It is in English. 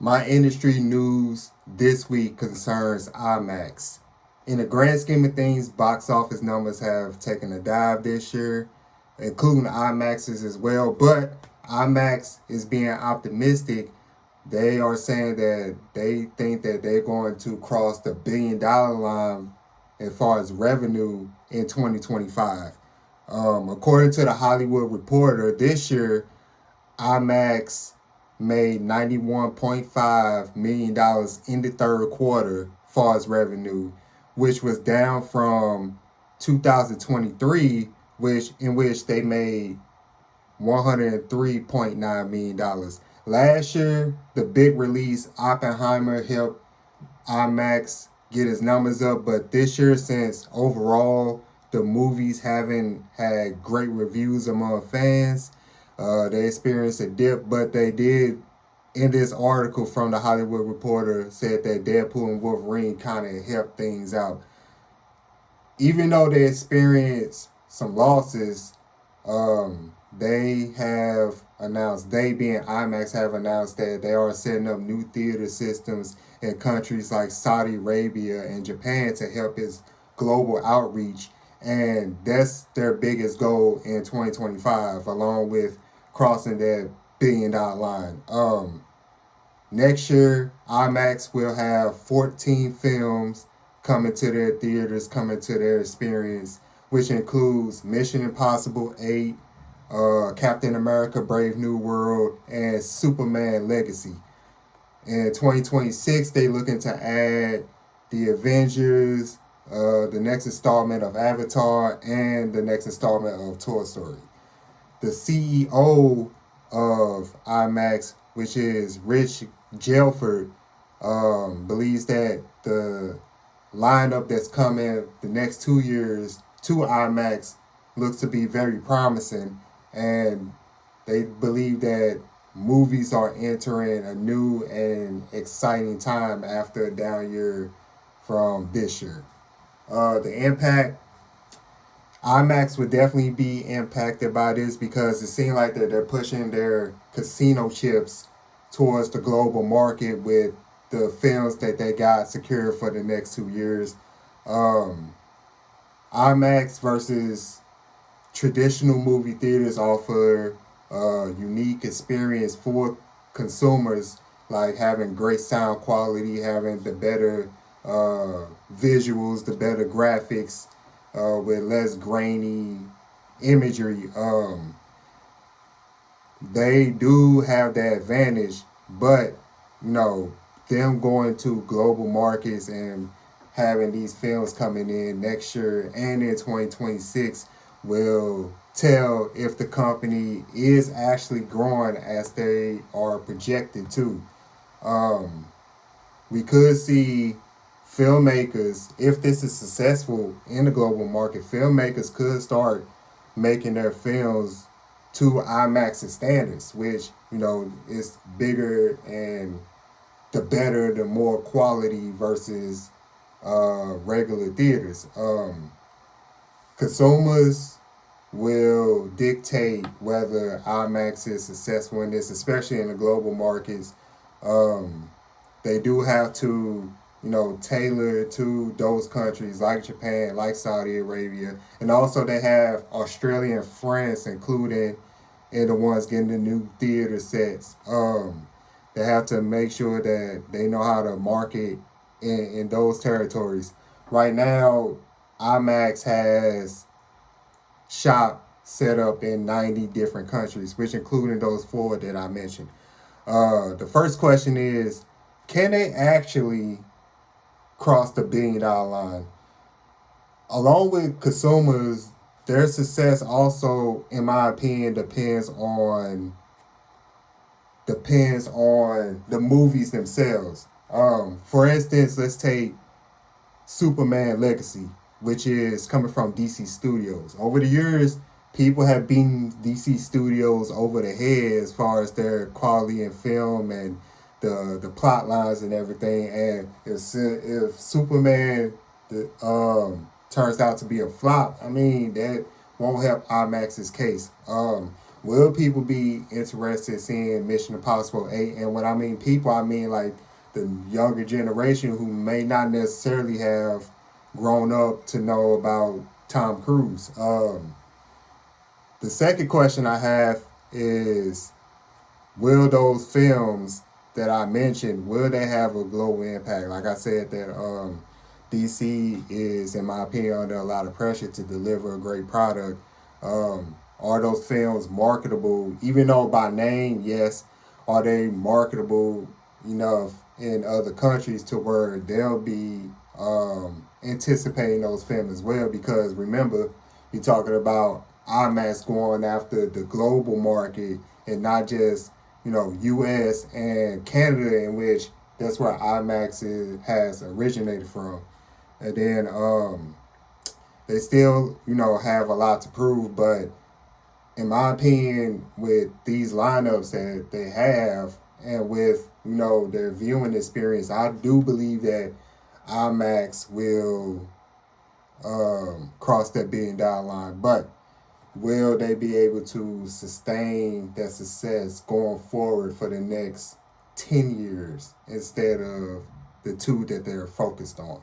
My industry news this week concerns IMAX. In the grand scheme of things, box office numbers have taken a dive this year, including IMAXs as well. But IMAX is being optimistic. They are saying that they think that they're going to cross the $1 billion line as far as revenue in 2025. According to the Hollywood Reporter, this year IMAX made $91.5 million in the third quarter far as revenue, which was down from 2023, which they made $103.9 million. Last year, the big release Oppenheimer helped IMAX get his numbers up, but this year, since overall the movies haven't had great reviews among fans, they experienced a dip. But they did, in this article from the Hollywood Reporter, said that Deadpool and Wolverine kind of helped things out. Even though they experienced some losses, they being IMAX have announced that they are setting up new theater systems in countries like Saudi Arabia and Japan to help its global outreach. And that's their biggest goal in 2025, along with crossing that $1 billion line. Next year, IMAX will have 14 films coming to their theaters, coming to their experience, which includes Mission Impossible 8, Captain America Brave New World, and Superman Legacy. In 2026, they looking to add the Avengers, the next installment of Avatar, and the next installment of Toy Story. The CEO of IMAX, which is Rich Gelford, believes that the lineup that's coming the next 2 years to IMAX looks to be very promising, and they believe that movies are entering a new and exciting time after a down year from this year. The impact, IMAX would definitely be impacted by this because it seems like that they're pushing their casino chips towards the global market with the films that they got secured for the next 2 years. Um, IMAX versus traditional movie theaters offer a unique experience for consumers, like having great sound quality, having the better visuals, the better graphics, with less grainy imagery. They do have that advantage, but you know, them going to global markets and having these films coming in next year and in 2026 will tell if the company is actually growing as they are projected to. Um, we could see filmmakers, if this is successful in the global market, filmmakers could start making their films to IMAX standards, which is bigger and the better, the more quality versus regular theaters. Consumers will dictate whether IMAX is successful in this, especially in the global markets. Um, they do have to, tailor to those countries like Japan, like Saudi Arabia, and also they have Australia and France included in the ones getting the new theater sets. They have to make sure that they know how to market in those territories. Right now, IMAX has shop set up in 90 different countries, which including those four that I mentioned. The first question is, can they actually cross the $1 billion line? Along with consumers, their success also, in my opinion, depends on the movies themselves. For instance, let's take Superman Legacy, which is coming from DC Studios. Over the years, people have beaten DC Studios over the head as far as their quality in film and the plot lines and everything. And if Superman turns out to be a flop, I mean that won't help IMAX's case. Will people be interested in seeing Mission Impossible 8? And when I mean people, I mean like the younger generation who may not necessarily have grown up to know about Tom Cruise. The second question I have is, will those films that I mentioned, will they have a global impact? Like I said, that DC is, in my opinion, under a lot of pressure to deliver a great product. Are those films marketable, even though by name, yes, are they marketable enough in other countries to where they'll be anticipating those films as well? Because remember, you're talking about IMAX going after the global market and not just U.S. and Canada, in which that's where has originated from. And then they still have a lot to prove, but in my opinion, with these lineups that they have and with their viewing experience, I do believe that IMAX will cross that $1 billion line. But will they be able to sustain that success going forward for the next 10 years instead of the two that they're focused on?